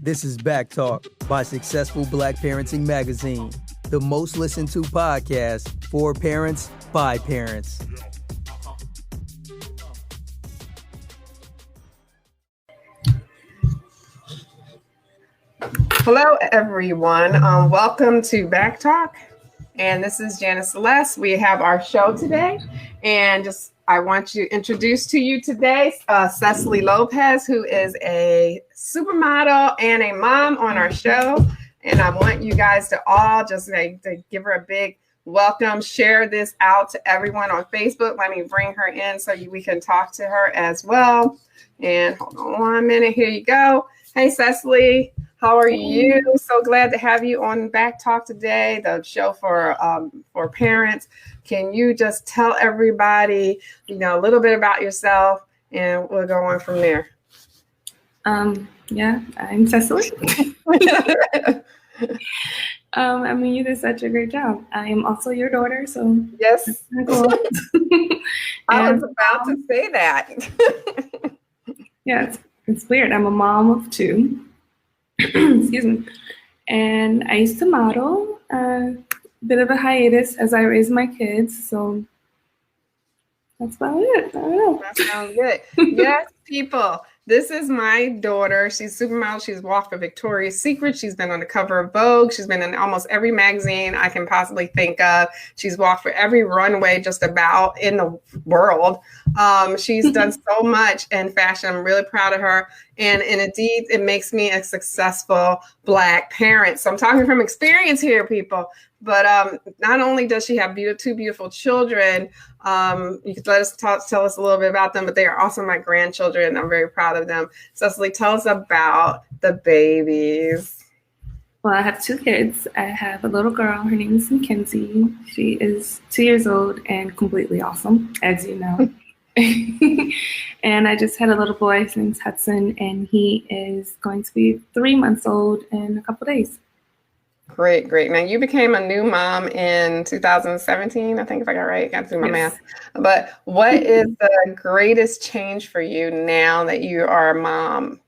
This is BackTalk by Successful Black Parenting Magazine, the most listened to podcast for parents by parents. Hello, everyone. Welcome to BackTalk, and this is Janice Celeste. We have our show today, and I want to introduce to you today Sessilee Lopez, who is a supermodel and a mom on our show. And I want you guys to all just to give her a big welcome. Share this out to everyone on Facebook. Let me bring her in so we can talk to her as well. And hold on 1 minute. Here you go. Hey, Sessilee. How are you? So glad to have you on BackTalk today, the show for parents. Can you just tell everybody, a little bit about yourself, and we'll go on from there. Yeah, I'm Sessilee. You did such a great job. I am also your daughter, so yes. Cool. I was about to say that. Yeah, it's weird. I'm a mom of two. Excuse me. And I used to model, bit of a hiatus as I raised my kids. So that's about it. I don't know. That sounds good. Yes, people. This is my daughter. She's supermodel. She's walked for Victoria's Secret. She's been on the cover of Vogue. She's been in almost every magazine I can possibly think of. She's walked for every runway just about in the world. She's done so much in fashion. I'm really proud of her. And indeed, it makes me a successful Black parent. So I'm talking from experience here, people. But not only does she have two beautiful children, you could tell us a little bit about them, but they are also my grandchildren. I'm very proud of them. Sessilee, tell us about the babies. Well, I have two kids. I have a little girl. Her name is Mackenzie. She is 2 years old and completely awesome, as you know. And I just had a little boy. His name's Hudson, and he is going to be 3 months old in a couple days. Great. Now, you became a new mom in 2017, I think, if I got right. Got to do my math. But what is the greatest change for you now that you are a mom?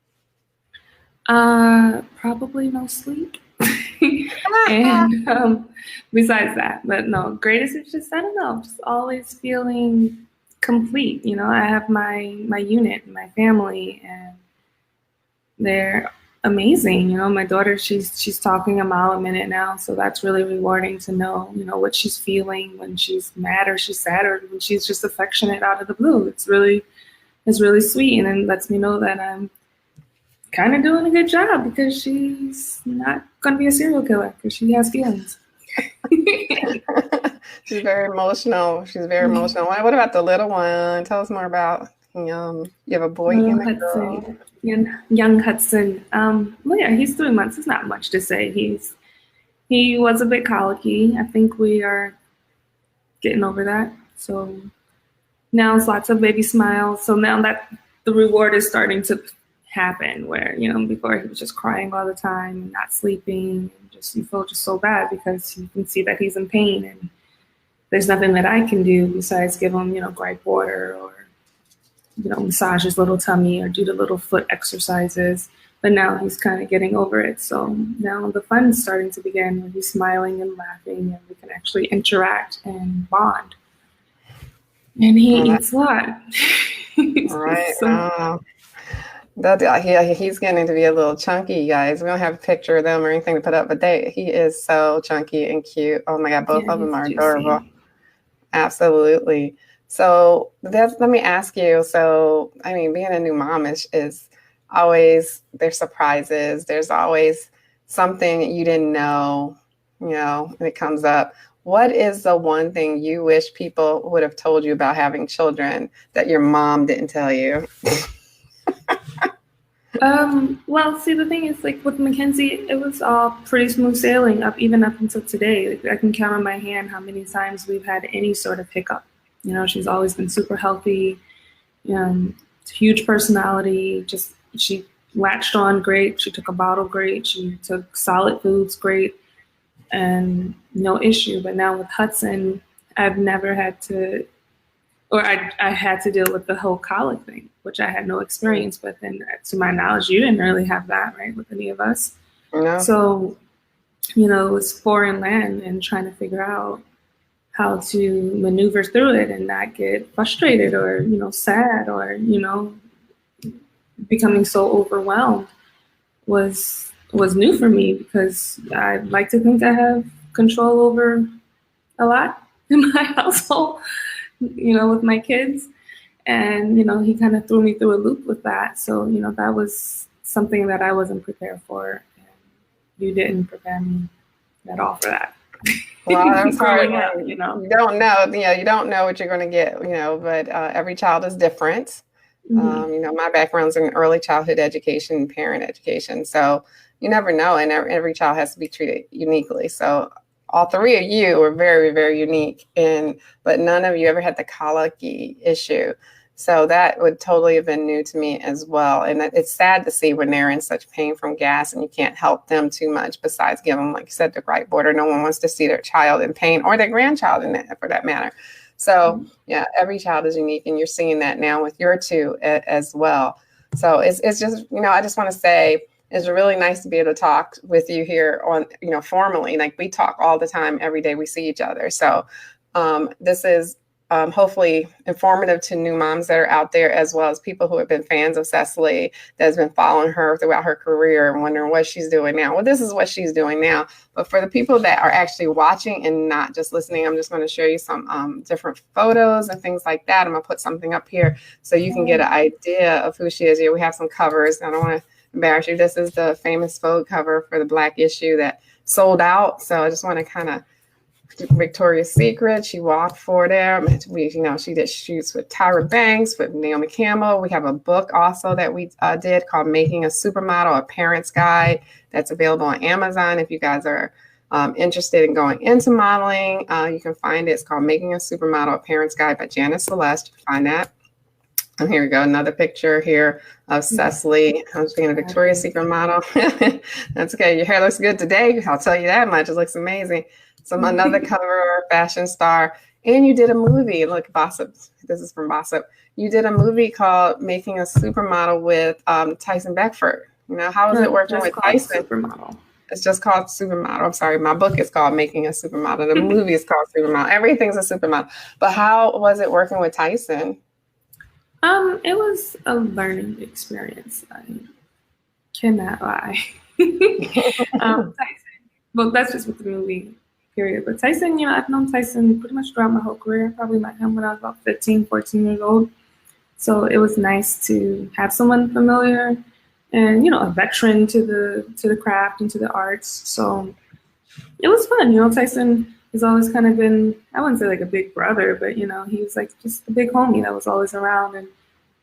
Probably no sleep. And besides that, but no, greatest is just, I don't know, just always feeling complete. I have my unit, my family, and they're amazing. My daughter, she's talking a mile a minute now, so that's really rewarding to know, what she's feeling when she's mad or she's sad or when she's just affectionate out of the blue. It's really sweet, and it lets me know that I'm kind of doing a good job because she's not going to be a serial killer because she has feelings. She's very emotional. What about the little one? Tell us more about you have a boy and a girl. Young Hudson. He's 3 months. It's not much to say. He was a bit colicky. I think we are getting over that. So now it's lots of baby smiles. So now that the reward is starting to happen, where before he was just crying all the time and not sleeping, and you feel just so bad because you can see that he's in pain, and there's nothing that I can do besides give him gripe water or massage his little tummy or do the little foot exercises. But now he's kind of getting over it. So now the fun is starting to begin when he's smiling and laughing and we can actually interact and bond. And he eats a lot. Right. He's getting to be a little chunky, guys. We don't have a picture of them or anything to put up, but he is so chunky and cute. Oh my God, both of them are adorable. Absolutely. So let me ask you. So, being a new mom is always, there's surprises. There's always something you didn't know, when it comes up. What is the one thing you wish people would have told you about having children that your mom didn't tell you? Well, see, the thing is, with Mackenzie, it was all pretty smooth sailing even up until today. I can count on my hand how many times we've had any sort of hiccup. She's always been super healthy, huge personality. She latched on great. She took a bottle great. She took solid foods great, and no issue. But now with Hudson, I've never had to or I had to deal with the whole colic thing, which I had no experience with. And to my knowledge, you didn't really have that, right, with any of us. No. So, you know, it was foreign land and trying to figure out how to maneuver through it and not get frustrated or, you know, sad or, you know, becoming so overwhelmed was new for me, because I like to think I have control over a lot in my household, you know, with my kids. And, you know, he kind of threw me through a loop with that. So, you know, that was something that I wasn't prepared for. And you didn't prepare me at all for that. Well, that's hard. Up, you know, you don't know what you're going to get, you know, but every child is different. Mm-hmm. You know, my background's in early childhood education and parent education. So you never know. And every child has to be treated uniquely. So all three of you are very, very unique. But none of you ever had the colicky issue. So that would totally have been new to me as well. And it's sad to see when they're in such pain from gas and you can't help them too much besides give them, like you said, the right border. No one wants to see their child in pain, or their grandchild in that, for that matter. So yeah, every child is unique, and you're seeing that now with your two as well. So it's just, you know, I just want to say it's really nice to be able to talk with you here on, you know, formally. Like, we talk all the time, every day we see each other. So this is hopefully informative to new moms that are out there, as well as people who have been fans of Sessilee, that has been following her throughout her career and wondering what she's doing now. Well, this is what she's doing now. But for the people that are actually watching and not just listening, I'm just going to show you some different photos and things like that. I'm going to put something up here so you can get an idea of who she is. Here we have some covers. I don't want to embarrass you. This is the famous Vogue cover for the Black issue that sold out. So I just want to kind of, Victoria's Secret, she walked for them. She did shoots with Tyra Banks, with Naomi Campbell. We have a book also that we did called Making a Supermodel, a Parent's Guide, that's available on Amazon. If you guys are interested in going into modeling, you can find it. It's called Making a Supermodel, a Parent's Guide by Janice Celeste. You can find that. And here we go, another picture here of Sessilee. I was being a Victoria's Secret model. That's okay. Your hair looks good today. I'll tell you that much. It looks amazing. Another cover, fashion star. And you did a movie. Look, Bossip. This is from Bossip. You did a movie called Making a Supermodel with Tyson Beckford. You know, how is it working with Tyson? Supermodel. It's just called Supermodel. I'm sorry. My book is called Making a Supermodel. The movie is called Supermodel. Everything's a supermodel. But how was it working with Tyson? It was a learning experience. I cannot lie. Tyson. Well, that's just with the movie. Period. But Tyson, you know, I've known Tyson pretty much throughout my whole career. I probably met him when I was about 15, 14 years old. So it was nice to have someone familiar and, you know, a veteran to the craft and to the arts. So it was fun. You know, Tyson has always kind of been, I wouldn't say like a big brother, but, you know, he was like just a big homie that was always around and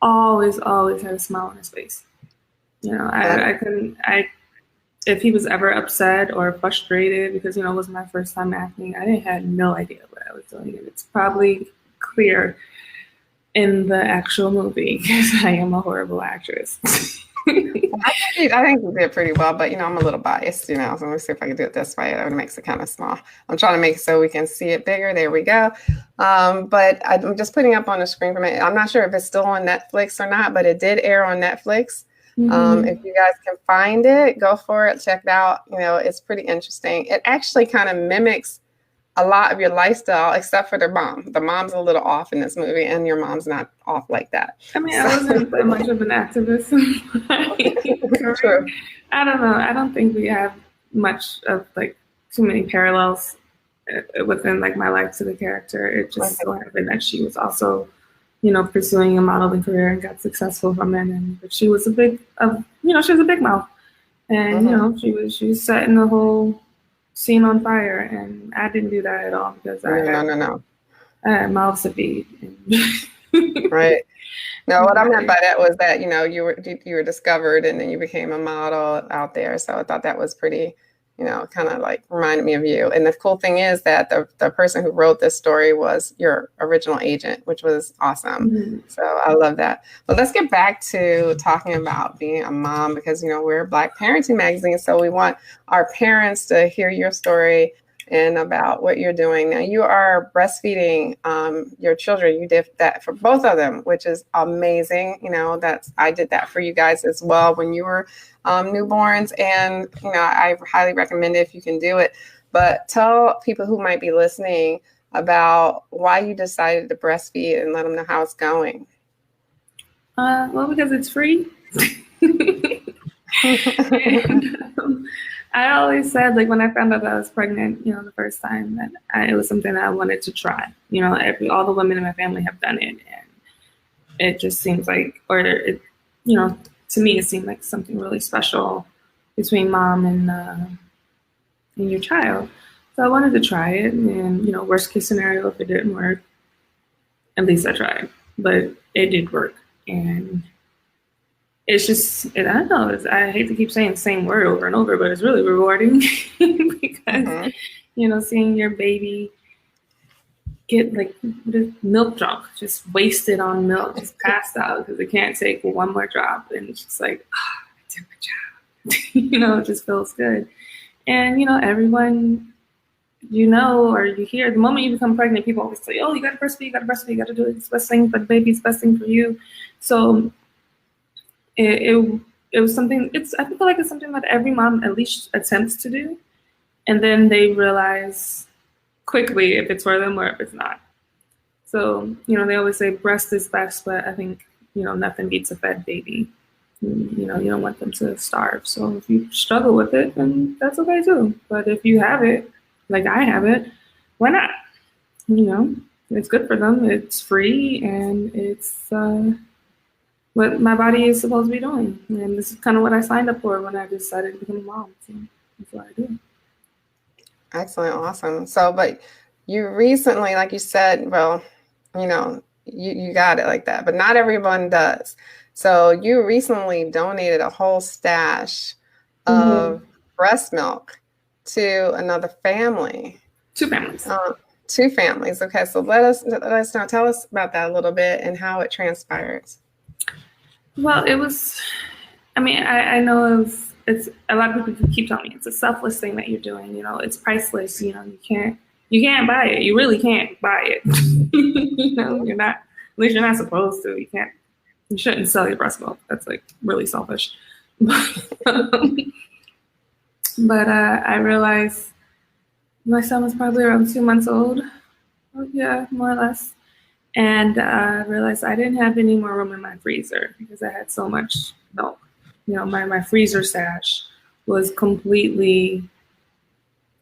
always had a smile on his face. You know, if he was ever upset or frustrated, because, you know, it was my first time acting, I had no idea what I was doing. And it's probably clear in the actual movie, because I am a horrible actress. I think you did pretty well, but, you know, I'm a little biased, you know, so let me see if I can do it this way. It makes it kind of small. I'm trying to make it so we can see it bigger. There we go. But I'm just putting up on the screen for me. I'm not sure if it's still on Netflix or not, but it did air on Netflix. If you guys can find it, go for it. Check it out. You know, it's pretty interesting. It actually kind of mimics a lot of your lifestyle, except for their mom. The mom's a little off in this movie, and your mom's not off like that. I mean, I wasn't that much of an activist. True. I don't know. I don't think we have much of like too many parallels within like my life to the character. It just so happened that she was also, you know, pursuing a modeling career and got successful from it. And she was she was a big mouth, and you know, she was setting the whole scene on fire, and I didn't do that at all because I had mouths to feed. Right. No, what I meant by that was that, you know, you were discovered and then you became a model out there. So I thought that was pretty, you know, kind of like reminded me of you. And the cool thing is that the person who wrote this story was your original agent, which was awesome. Mm-hmm. So I love that. But let's get back to talking about being a mom, because, you know, we're a Black parenting magazine. So we want our parents to hear your story and about what you're doing. Now, you are breastfeeding your children. You did that for both of them, which is amazing. I did that for you guys as well when you were newborns, and I highly recommend it if you can do it. But tell people who might be listening about why you decided to breastfeed and let them know how it's going. Well, because it's free. And, I always said, like, when I found out that I was pregnant, the first time, that it was something that I wanted to try. All the women in my family have done it, and it just seems like, to me, it seemed like something really special between mom and your child. So I wanted to try it, and worst case scenario, if it didn't work, at least I tried. But it did work, and it's just, I don't know, I hate to keep saying the same word over and over, but it's really rewarding because, seeing your baby get milk drunk, just wasted on milk, just passed out because it can't take one more drop. And it's just like, I did my job. It just feels good. And, everyone, or you hear, the moment you become pregnant, people always say, oh, you got to breastfeed, you got to do it. It's the best thing for the baby, it's the best thing for you. So it was something, I feel like it's something that every mom at least attempts to do. And then they realize quickly if it's for them or if it's not. So, they always say breast is best, but I think, nothing beats a fed baby. You don't want them to starve. So if you struggle with it, then that's okay too. But if you have it, like I have it, why not? It's good for them. It's free, and it's what my body is supposed to be doing. And this is kind of what I signed up for when I decided to become a mom. So that's what I do. Excellent. Awesome. So, but you recently, like you said, well, you got it like that, but not everyone does. So you recently donated a whole stash of breast milk to another family. Two families. Two families. Okay. So let us know. Tell us about that a little bit and how it transpired. Well, it was, I know it's a lot of people keep telling me it's a selfless thing that you're doing. It's priceless. You can't buy it. You really can't buy it. You're not, at least you're not supposed to. You shouldn't sell your breast milk. That's really selfish. But I realized my son was probably around 2 months old. Oh, yeah, more or less. And I realized I didn't have any more room in my freezer because I had so much milk. My freezer stash was completely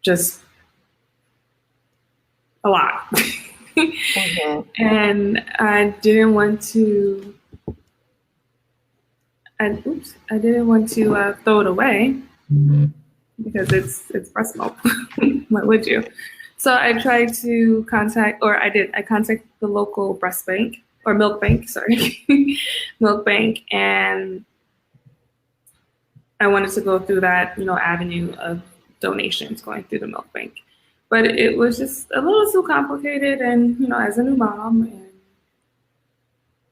just a lot. And I didn't want to throw it away because it's breast milk. Why would you? So I tried to I contacted the local breast bank or milk bank, milk bank, and I wanted to go through that, avenue of donations going through the milk bank. But it was just a little too complicated, and, as a new mom, and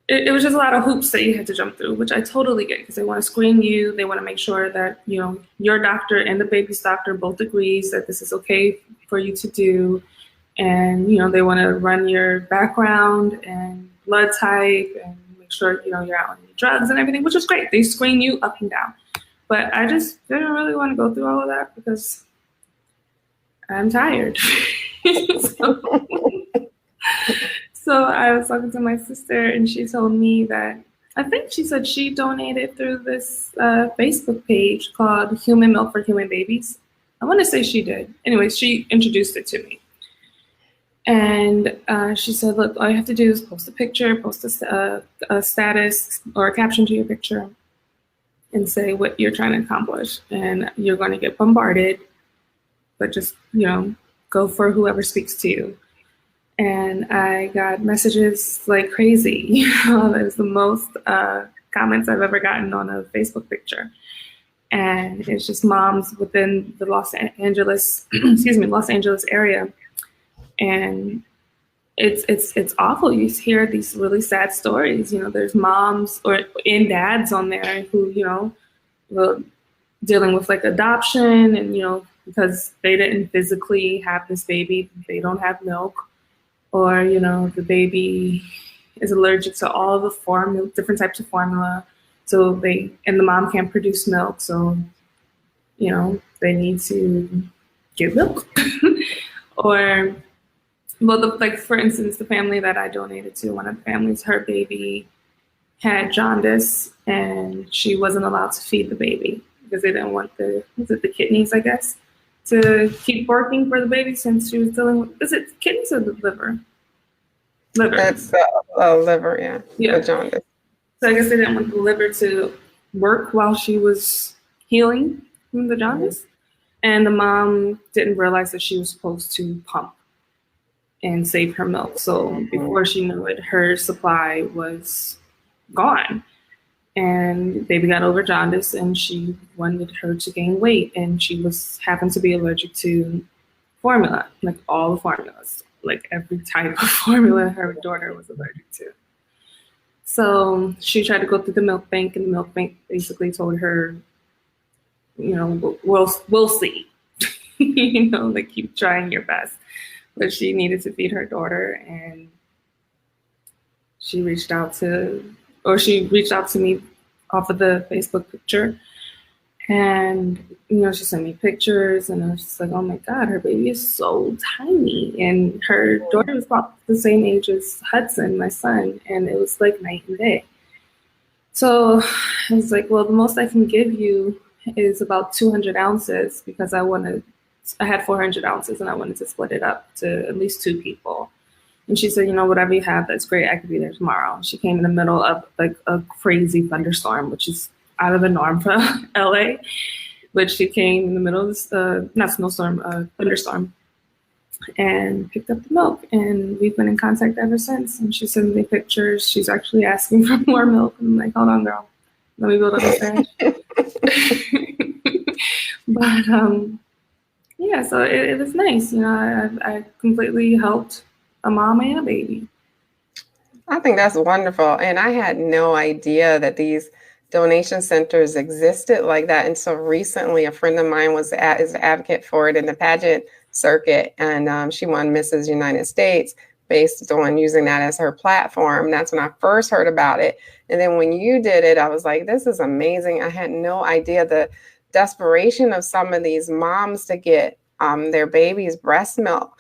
it was just a lot of hoops that you had to jump through, which I totally get, because they want to screen you. They want to make sure that, your doctor and the baby's doctor both agrees that this is okay for you to do. And, they want to run your background and blood type and make sure, you're out on your drugs and everything, which is great. They screen you up and down. But I just didn't really want to go through all of that because I'm tired. So I was talking to my sister, and she told me that, I think she said she donated through this Facebook page called Human Milk for Human Babies. I want to say she did. Anyway, she introduced it to me. And she said, look, all you have to do is post a picture, post a status or a caption to your picture, and say what you're trying to accomplish. And you're going to get bombarded, but just, go for whoever speaks to you. And I got messages like crazy. That was the most comments I've ever gotten on a Facebook picture. And it's just moms within the Los Angeles area. And it's awful. You hear these really sad stories. There's moms and dads on there who, dealing with adoption and, because they didn't physically have this baby, they don't have milk, or, you know, the baby is allergic to all of the formula, different types of formula. So and the mom can't produce milk. So, you know, they need to give milk. Or, well, like for instance, the family that I donated to, one of the families, her baby had jaundice and she wasn't allowed to feed the baby because they didn't want the kidneys, I guess, to keep working for the baby since she was dealing with, is it kidneys or the liver? Liver. That's liver, yeah. Yeah. The jaundice. So I guess they didn't want the liver to work while she was healing from the jaundice. And the mom didn't realize that she was supposed to pump and save her milk. So before she knew it, her supply was gone. And baby got over jaundice and she wanted her to gain weight. And she happened to be allergic to formula, like all the formulas, like every type of formula her daughter was allergic to. So she tried to go through the milk bank, and the milk bank basically told her, you know, we'll see. You know, like, keep trying your best. But she needed to feed her daughter, and she reached out to me off of the Facebook picture. And, you know, she sent me pictures, and I was just like, oh my God, her baby is so tiny. And her daughter was about the same age as Hudson, my son, and it was like night and day. So I was like, well, the most I can give you is about 200 ounces because I had 400 ounces and I wanted to split it up to at least 2 people. And she said, you know, whatever you have, that's great. I could be there tomorrow. She came in the middle of like a crazy thunderstorm, which is out of the norm for LA. But she came in the middle of this, not snowstorm, thunderstorm, and picked up the milk. And we've been in contact ever since. And she sent me pictures. She's actually asking for more milk. I'm like, hold on, girl. Let me build up a stash. But yeah, so it was nice. You know, I completely helped a mom and a baby. I think that's wonderful. And I had no idea that these donation centers existed like that until recently. A friend of mine is an advocate for it in the pageant circuit, and she won Mrs. United States based on using that as her platform. That's when I first heard about it. And then when you did it, I was like, this is amazing. I had no idea the desperation of some of these moms to get their baby's breast milk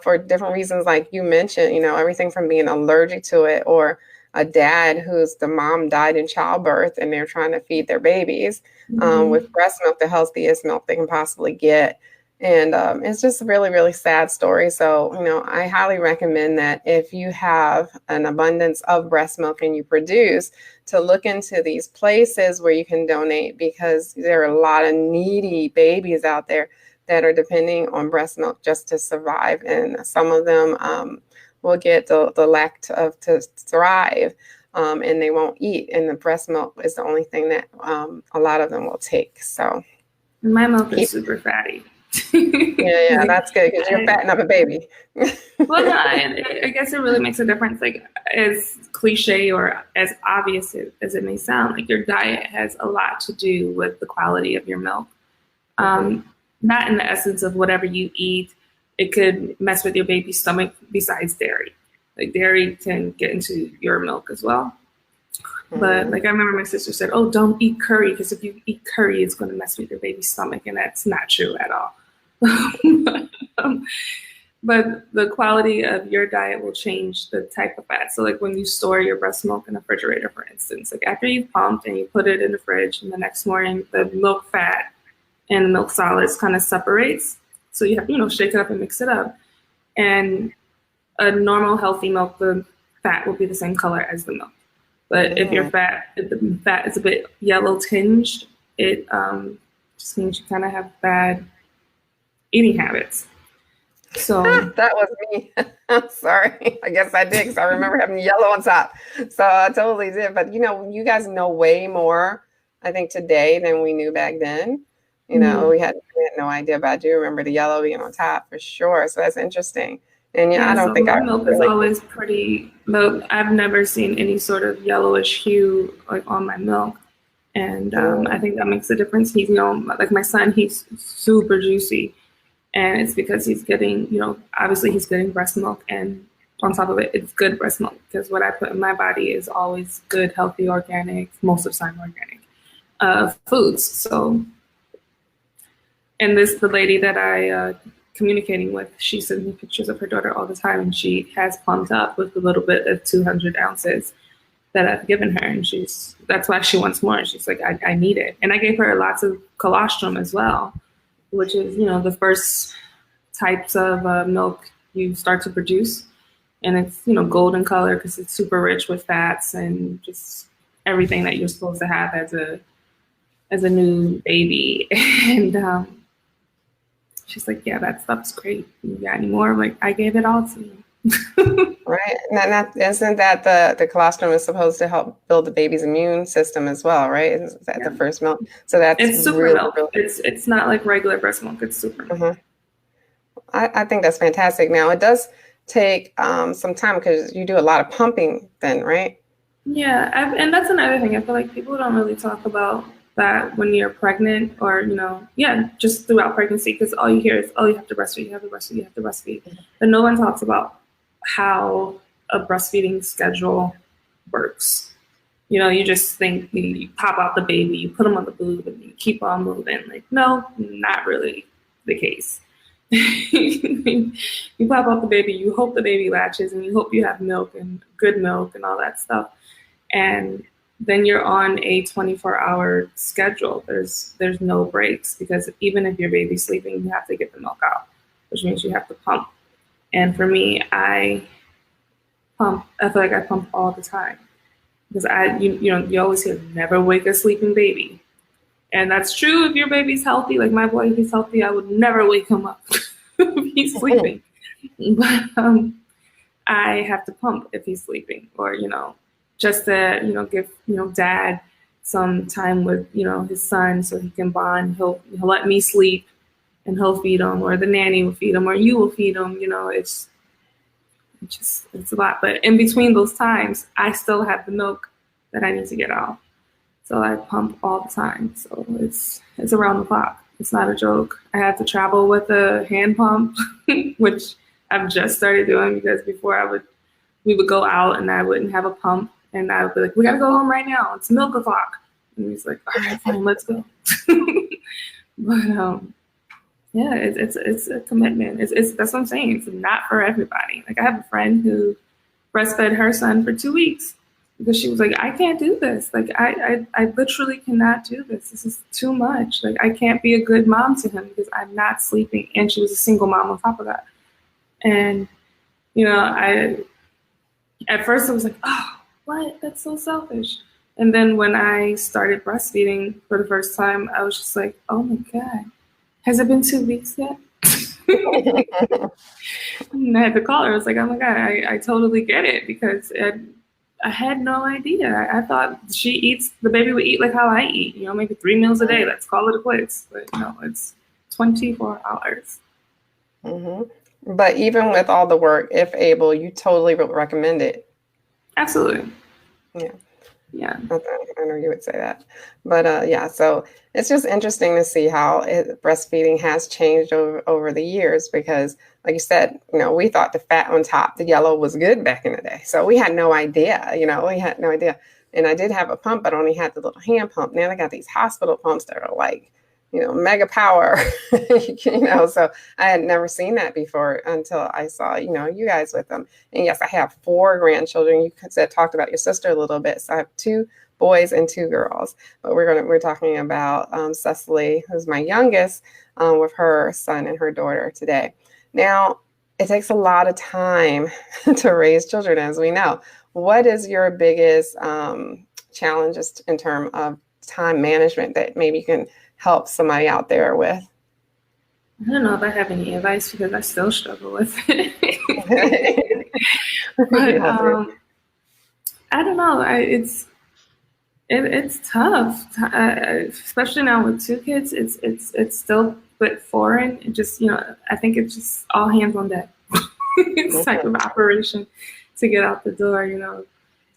for different reasons, like you mentioned, you know, everything from being allergic to it, or a dad the mom died in childbirth and they're trying to feed their babies with breast milk, the healthiest milk they can possibly get. And it's just a really, really sad story. So, you know, I highly recommend that if you have an abundance of breast milk and you produce, to look into these places where you can donate, because there are a lot of needy babies out there that are depending on breast milk just to survive. And some of them will get the lack to thrive, and they won't eat. And the breast milk is the only thing that a lot of them will take. So my milk is super fatty. Yeah, that's good because you're fattening up a baby. Well, no, I guess it really makes a difference. Like, as cliche or as obvious as it may sound, like, your diet has a lot to do with the quality of your milk. Not in the essence of whatever you eat. It could mess with your baby's stomach besides dairy. Like, dairy can get into your milk as well. But like, I remember my sister said, oh, don't eat curry, because if you eat curry, it's going to mess with your baby's stomach. And that's not true at all. But the quality of your diet will change the type of fat. So like, when you store your breast milk in the refrigerator, for instance, like, after you've pumped and you put it in the fridge, and the next morning the milk fat and the milk solids kind of separates. So you have to, you know, shake it up and mix it up. And a normal healthy milk, the fat will be the same color as the milk. But if the fat is a bit yellow tinged, it just means you kind of have bad eating habits. So that was me. I'm sorry. I guess I did, because I remember having yellow on top. So I totally did. But, you know, you guys know way more, I think, today than we knew back then. You know, we had no idea, but I do remember the yellow being on top for sure. So that's interesting. And I don't think my milk is always pretty. I've never seen any sort of yellowish hue like on my milk. And I think that makes a difference. He's, like my son, he's super juicy. And it's because he's getting, obviously he's getting breast milk. And on top of it, it's good breast milk. Because what I put in my body is always good, healthy, organic, most of the time organic foods. So, and the lady that I communicating with, she sends me pictures of her daughter all the time. And she has pumped up with a little bit of 200 ounces that I've given her, and that's why she wants more. She's like, I need it. And I gave her lots of colostrum as well, which is, the first types of milk you start to produce. And it's, golden color because it's super rich with fats and just everything that you're supposed to have as a new baby. And she's like, yeah, that stuff's great. You got any more? I'm like, I gave it all to you. Right. Isn't that the colostrum is supposed to help build the baby's immune system as well, right? Is that the first milk? So it's super really, milk. Really... It's not like regular breast milk. It's super milk. Mm-hmm. I think that's fantastic. Now it does take some time because you do a lot of pumping then, right? Yeah, and that's another thing. I feel like people don't really talk about that when you're pregnant or, just throughout pregnancy, because all you hear is, oh, you have to breastfeed, you have to breastfeed, you have to breastfeed. But no one talks about how a breastfeeding schedule works. You just think you pop out the baby, you put them on the boob, and you keep on moving. Like, no, not really the case. You pop out the baby, you hope the baby latches, and you hope you have milk and good milk and all that stuff. And then you're on a 24-hour schedule. There's no breaks, because even if your baby's sleeping, you have to get the milk out, which means you have to pump. And for me, I feel like I pump all the time, because you always hear never wake a sleeping baby. And that's true if your baby's healthy. Like my boy, if he's healthy, I would never wake him up if he's sleeping. But I have to pump if he's sleeping, or, just to, give, dad some time with, his son so he can bond. He'll let me sleep and he'll feed him, or the nanny will feed him, or you will feed him. It's a lot. But in between those times, I still have the milk that I need to get out. So I pump all the time. So it's around the clock. It's not a joke. I have to travel with a hand pump, which I've just started doing, because before we would go out and I wouldn't have a pump, and I would be like, we got to go home right now. It's milk o'clock. And he's like, all right, fine, let's go. But yeah, it's a commitment. It's that's what I'm saying. It's not for everybody. Like I have a friend who breastfed her son for 2 weeks because she was like, I can't do this. Like I literally cannot do this. This is too much. Like I can't be a good mom to him because I'm not sleeping. And she was a single mom on top of that. And at first I was like, oh, what? That's so selfish. And then when I started breastfeeding for the first time, I was just like, oh my God, has it been 2 weeks yet? And I had to call her. I was like, oh my God, I totally get it, because I had no idea. I thought the baby would eat like how I eat, maybe 3 meals a day. Let's call it a quits. But no, it's 24 hours. Mm-hmm. But even with all the work, if able, you totally recommend it. Absolutely. Yeah. I know you would say that. But so it's just interesting to see how breastfeeding has changed over the years, because like you said, we thought the fat on top, the yellow, was good back in the day. So we had no idea, we had no idea. And I did have a pump, but only had the little hand pump. Now they got these hospital pumps that are like, mega power, so I had never seen that before until I saw, you guys with them. And yes, I have 4 grandchildren. You talked about your sister a little bit. So I have 2 boys and 2 girls, but we're talking about Sessilee, who's my youngest, with her son and her daughter today. Now, it takes a lot of time to raise children, as we know. What is your biggest challenges in terms of time management that maybe you can help somebody out there with? I don't know if I have any advice, because I still struggle with it. But I don't know. It's tough, especially now with 2 kids. It's still a bit foreign. It just I think it's just all hands on deck. It's type of operation to get out the door.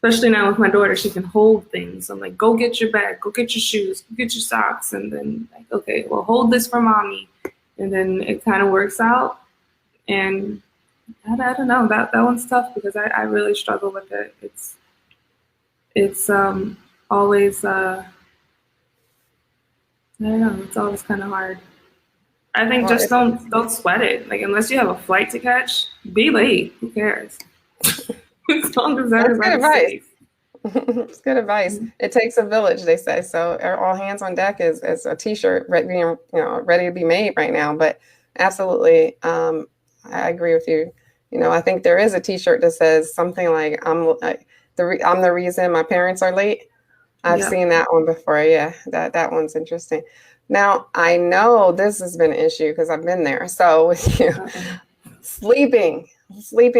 especially now with my daughter, she can hold things. I'm like, go get your bag, go get your shoes, go get your socks. And then like, okay, well, hold this for mommy. And then it kind of works out. And I don't know, that one's tough because I really struggle with it. It's always, I don't know, it's always kind of hard. I think just don't sweat it. Like, unless you have a flight to catch, be late. Who cares? As long as everybody's safe. It's good advice. It takes a village, they say. So all hands on deck is a T-shirt ready to be made right now. But absolutely, I agree with you. I think there is a T-shirt that says something like I'm the reason my parents are late. I've seen that one before. Yeah, that one's interesting. Now, I know this has been an issue because I've been there. So with you, sleeping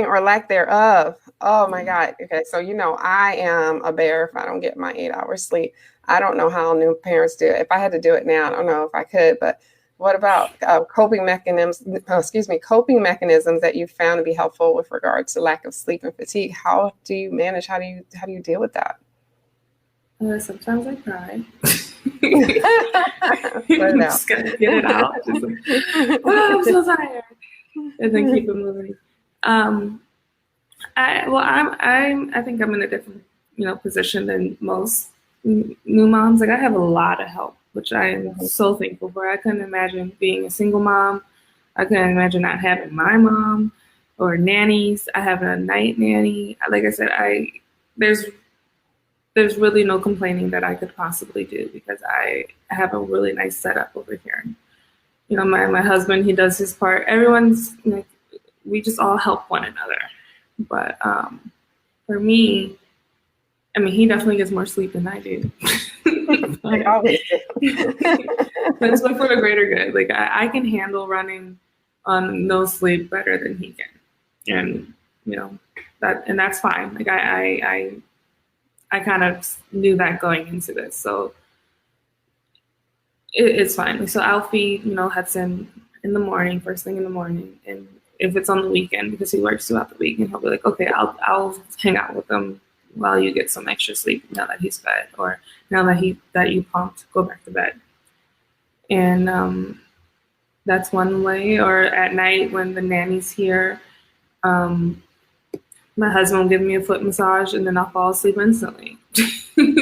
or lack thereof. Oh my God. Okay. So, I am a bear if I don't get my 8 hours sleep. I don't know how new parents do it. If I had to do it now, I don't know if I could, but what about coping mechanisms that you found to be helpful with regards to lack of sleep and fatigue? How do you manage? How do you deal with that? Sometimes I cry. I'm just gonna get it out. Just like, I'm so tired, and then keep it moving. I think I'm in a different position than most new moms. Like, I have a lot of help, which I am so thankful for. I couldn't imagine being a single mom. I couldn't imagine not having my mom or nannies. I have a night nanny. Like I said, there's really no complaining that I could possibly do because I have a really nice setup over here. My husband, he does his part. Everyone's like, we just all help one another. But for me, I mean, he definitely gets more sleep than I do. I always do. But it's for the greater good. Like, I can handle running on no sleep better than he can. And, that's fine. Like, I kind of knew that going into this. So it's fine. So I'll feed, Hudson in the morning, first thing in the morning. And if it's on the weekend, because he works throughout the week, and he'll be like, okay, I'll hang out with him while you get some extra sleep now that he's fed, or now that you pumped, go back to bed. And that's one way. Or at night when the nanny's here, my husband will give me a foot massage and then I'll fall asleep instantly.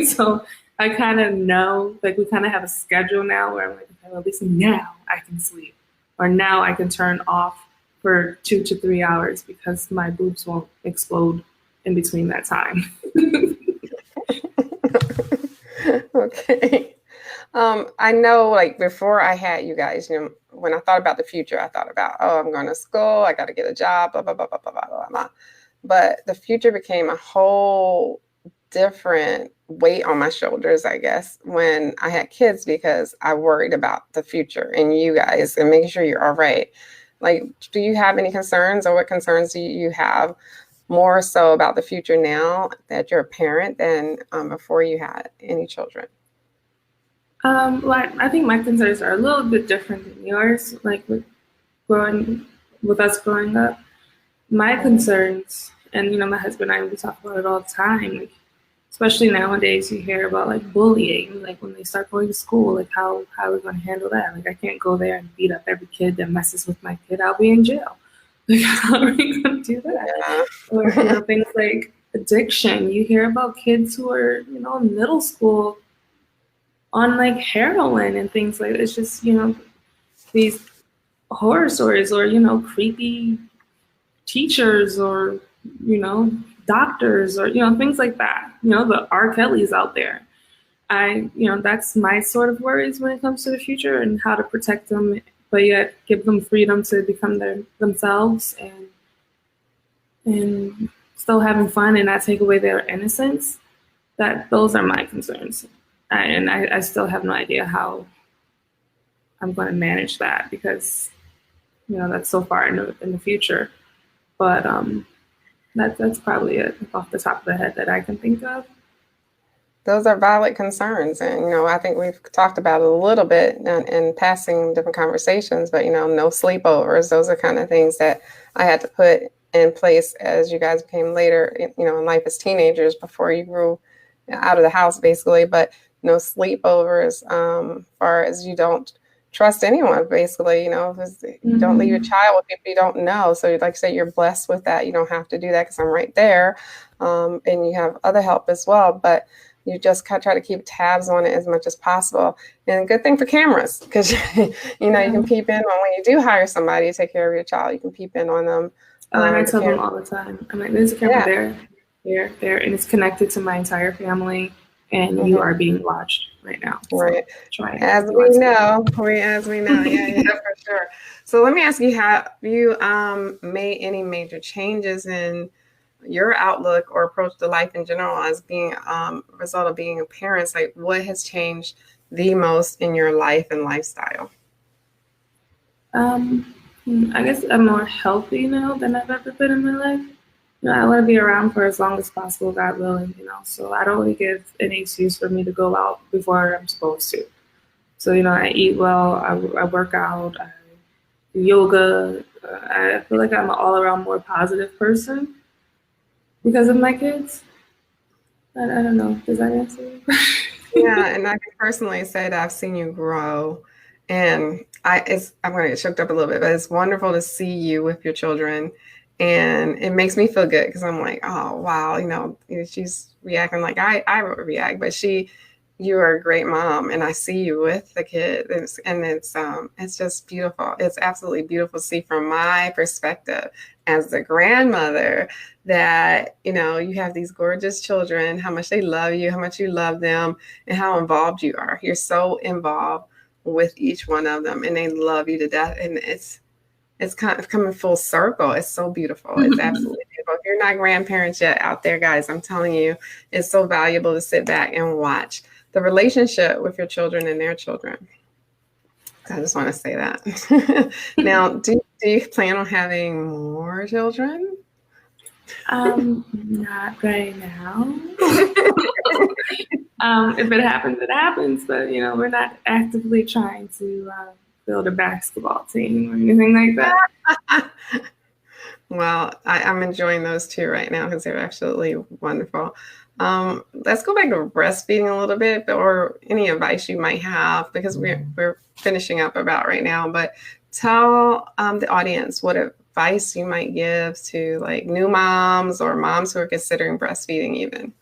So I kind of know, like, we kind of have a schedule now where I'm like, okay, well, at least now I can sleep, or now I can turn off for 2 to 3 hours because my boobs won't explode in between that time. Okay. I know, like, before I had you guys, when I thought about the future, I thought about, I'm going to school, I got to get a job, blah, blah, blah, blah, blah, blah, blah, blah. But the future became a whole different weight on my shoulders, I guess, when I had kids, because I worried about the future and you guys and making sure you're all right. Like, do you have any concerns, or what concerns do you have more so about the future now that you're a parent than before you had any children? Well, I think my concerns are a little bit different than yours. Like, with us growing up, my concerns, and my husband and I, we talk about it all the time. Like, especially nowadays, you hear about like bullying, like when they start going to school, like how are we going to handle that? Like, I can't go there and beat up every kid that messes with my kid. I'll be in jail. Like, how are we going to do that? Yeah. Or things like addiction. You hear about kids who are in middle school on like heroin and things like that. It's just these horror stories, or creepy teachers, or doctors, or things like that. The R. Kelly's out there. That's my sort of worries when it comes to the future and how to protect them, but yet give them freedom to become themselves and still having fun and not take away their innocence. Those are my concerns. And I still have no idea how I'm going to manage that, because that's so far in the future. But that's probably it off the top of the head that I can think of. Those are valid concerns. And, I think we've talked about it a little bit in passing different conversations, but, no sleepovers. Those are kind of things that I had to put in place as you guys became later, you know, in life as teenagers before you grew out of the house, basically. But no sleepovers, far as you don't trust anyone, basically, you know, you don't leave your child with people you don't know. So like I say, you're blessed with that. You don't have to do that because I'm right there. And you have other help as well, but you just try to keep tabs on it as much as possible. And a good thing for cameras, because, you know, you can peep in on when you do hire somebody to take care of your child, you can peep in on them. And I tell them all the time, I'm like, there's a camera there, and it's connected to my entire family. And you are being watched right now. So right. As we know, yeah, for sure. So let me ask you, have you made any major changes in your outlook or approach to life in general as being a result of being a parent? Like, what has changed the most in your life and lifestyle? I guess I'm more healthy now than I've ever been in my life. You know, I want to be around for as long as possible, God willing, you know, so I don't really give any excuse for me to go out before I'm supposed to. So, you know, I eat well, I work out, I do yoga. I feel like I'm an all-around more positive person because of my kids. I don't know. Does that answer you? Yeah, and I can personally say that I've seen you grow, and I'm going to get choked up a little bit, but it's wonderful to see you with your children. And it makes me feel good because I'm like, oh, wow, you know, she's reacting like I would react, but you are a great mom, and I see you with the kid, and it's just beautiful. It's absolutely beautiful to see from my perspective as the grandmother that, you know, you have these gorgeous children, how much they love you, how much you love them, and how involved you are. You're so involved with each one of them, and they love you to death, and it's kind of coming full circle. It's so beautiful. It's absolutely beautiful. If you're not grandparents yet out there, guys, I'm telling you, it's so valuable to sit back and watch the relationship with your children and their children. I just want to say that. Now, do you plan on having more children? Not right now. If it happens, it happens. But, you know, we're not actively trying to build a basketball team or anything like that. Well, I'm enjoying those two right now because they're absolutely wonderful. Let's go back to breastfeeding a little bit, or any advice you might have, because we're finishing up about right now. But tell the audience what advice you might give to like new moms or moms who are considering breastfeeding even.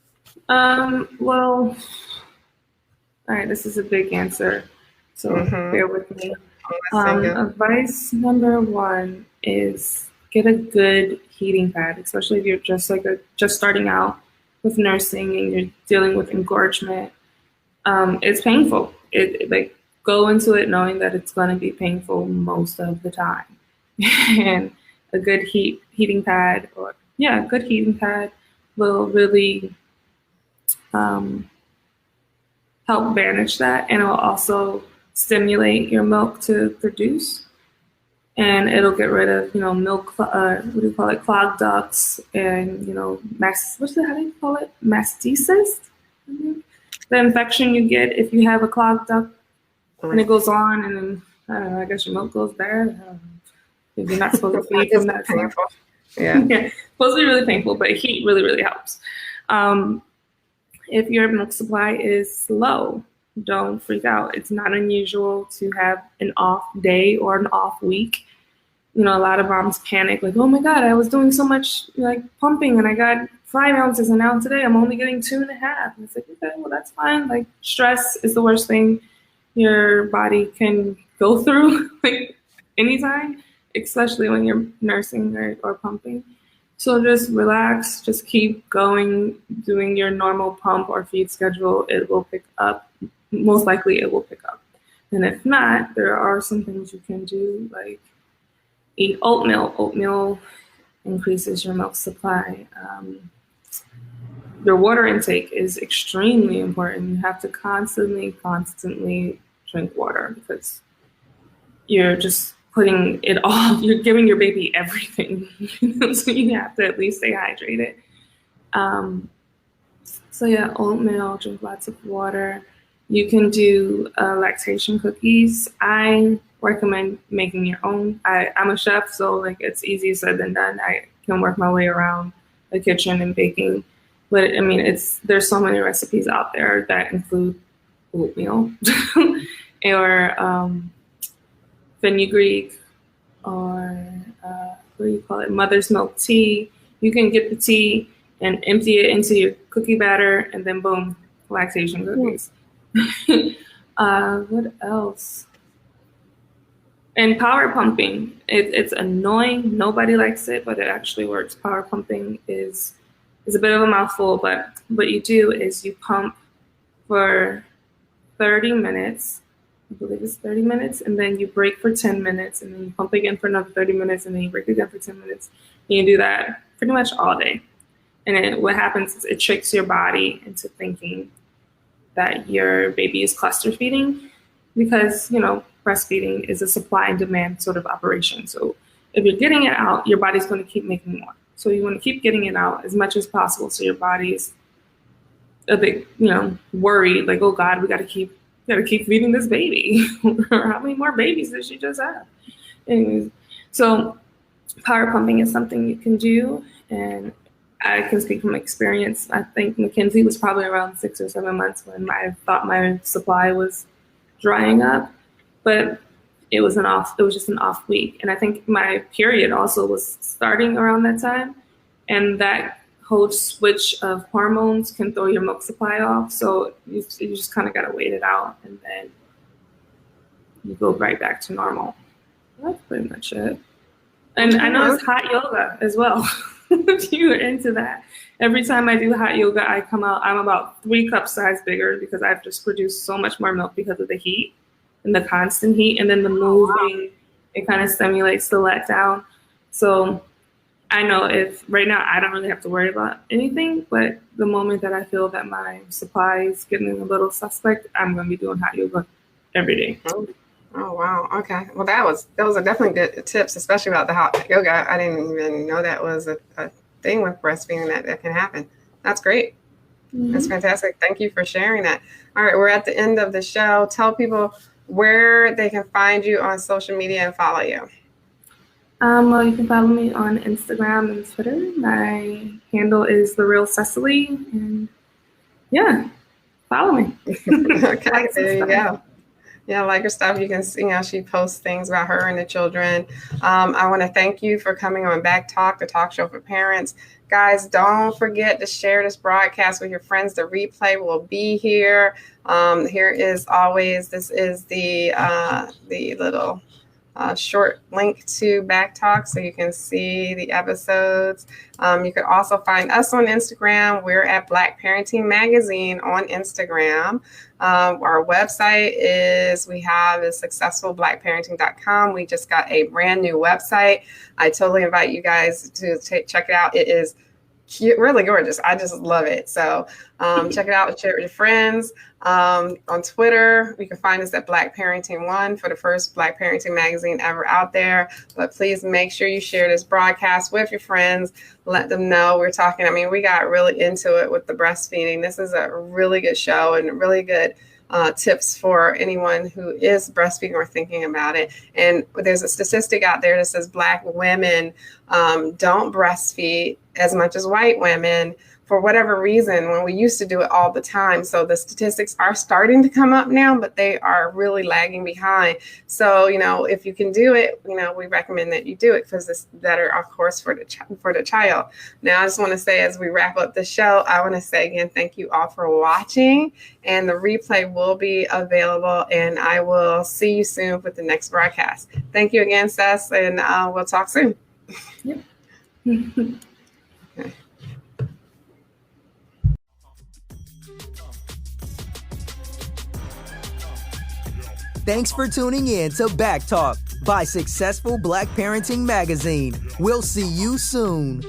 Well, all right, this is a big answer, so bear with me. Advice number one is get a good heating pad, especially if you're just starting out with nursing and you're dealing with engorgement. It's painful. It go into it knowing that it's going to be painful most of the time, and a good heating pad good heating pad will really help manage that, and it will also stimulate your milk to produce, and it'll get rid of, you know, milk, clogged ducts, and, you know, mastitis? The infection you get if you have a clogged duct, and it goes on, and then, I don't know, I guess your milk goes bad. If you're not supposed to feed from that. Painful. Yeah. It's supposed to be really painful, but heat really, really helps. If your milk supply is low, don't freak out. It's not unusual to have an off day or an off week. You know, a lot of moms panic, like, oh my God, I was doing so much like pumping and I got 5 ounces, and now today I'm only getting 2.5. And it's like, okay, well, that's fine. Like, stress is the worst thing your body can go through like anytime, especially when you're nursing or pumping. So just relax, just keep going, doing your normal pump or feed schedule. It will pick up. Most likely it will pick up. And if not, there are some things you can do, like eat oatmeal. Oatmeal increases your milk supply. Your water intake is extremely important. You have to constantly drink water, because you're just putting it all, you're giving your baby everything. So you have to at least stay hydrated. So yeah, oatmeal, drink lots of water. You can do lactation cookies. I recommend making your own. I'm a chef, so like it's easier said than done. can work my way around the kitchen and baking. But I mean, there's so many recipes out there that include oatmeal or fenugreek or what do you call it? Mother's milk tea. You can get the tea and empty it into your cookie batter, and then boom, lactation cookies. What else? And power pumping. It's annoying. Nobody likes it, but it actually works. Power pumping is a bit of a mouthful, but what you do is you pump for 30 minutes. I believe it's 30 minutes, and then you break for 10 minutes, and then you pump again for another 30 minutes, and then you break again for 10 minutes. And you do that pretty much all day. And then what happens is it tricks your body into thinking that your baby is cluster feeding, because, you know, breastfeeding is a supply and demand sort of operation. So if you're getting it out, your body's going to keep making more. So you want to keep getting it out as much as possible. So your body's a bit, you know, worried, like, oh God, we got to keep feeding this baby. How many more babies does she just have? Anyways, so power pumping is something you can do, and I can speak from experience. I think Mackenzie was probably around 6 or 7 months when I thought my supply was drying up, but it was just an off week. And I think my period also was starting around that time, and that whole switch of hormones can throw your milk supply off. So you just kind of got to wait it out, and then you go right back to normal. That's pretty much it. And I know it's hot yoga as well. If you're into that. Every time I do hot yoga, I come out, I'm about 3 cup size bigger, because I've just produced so much more milk because of the heat and the constant heat, and then the moving, it kind of stimulates the letdown. So I know if right now I don't really have to worry about anything, but the moment that I feel that my supply is getting a little suspect, I'm going to be doing hot yoga every day. Oh, wow. Okay. Well, those are definitely good tips, especially about the hot yoga. I didn't even know that was a thing with breastfeeding that can happen. That's great. Mm-hmm. That's fantastic. Thank you for sharing that. All right. We're at the end of the show. Tell people where they can find you on social media and follow you. Well, you can follow me on Instagram and Twitter. My handle is The Real Sessilee, and yeah, follow me. Okay, like there you go. Yeah, like her stuff. You can see how she posts things about her and the children. I want to thank you for coming on BackTalk, the talk show for parents. Guys, don't forget to share this broadcast with your friends. The replay will be here. Here is always, this is the little short link to BackTalk, so you can see the episodes. You can also find us on Instagram. We're at Black Parenting Magazine on Instagram. Our website is successfulblackparenting.com. We just got a brand new website. I totally invite you guys to check it out. It is cute, really gorgeous. I just love it. So check it out, share it with your friends. On Twitter, you can find us at Black Parenting One for the first Black Parenting magazine ever out there. But please make sure you share this broadcast with your friends. Let them know we're talking. I mean, we got really into it with the breastfeeding. This is a really good show and really good tips for anyone who is breastfeeding or thinking about it. And there's a statistic out there that says Black women don't breastfeed as much as white women for whatever reason, when we used to do it all the time. So the statistics are starting to come up now, but they are really lagging behind. So, if you can do it, we recommend that you do it, because it's better, of course, for the child. Now, I just want to say, as we wrap up the show, I want to say again, thank you all for watching, and the replay will be available, and I will see you soon with the next broadcast. Thank you again, Sess, and we'll talk soon. Yep. Okay. Thanks for tuning in to BackTalk by Successful Black Parenting Magazine. We'll see you soon.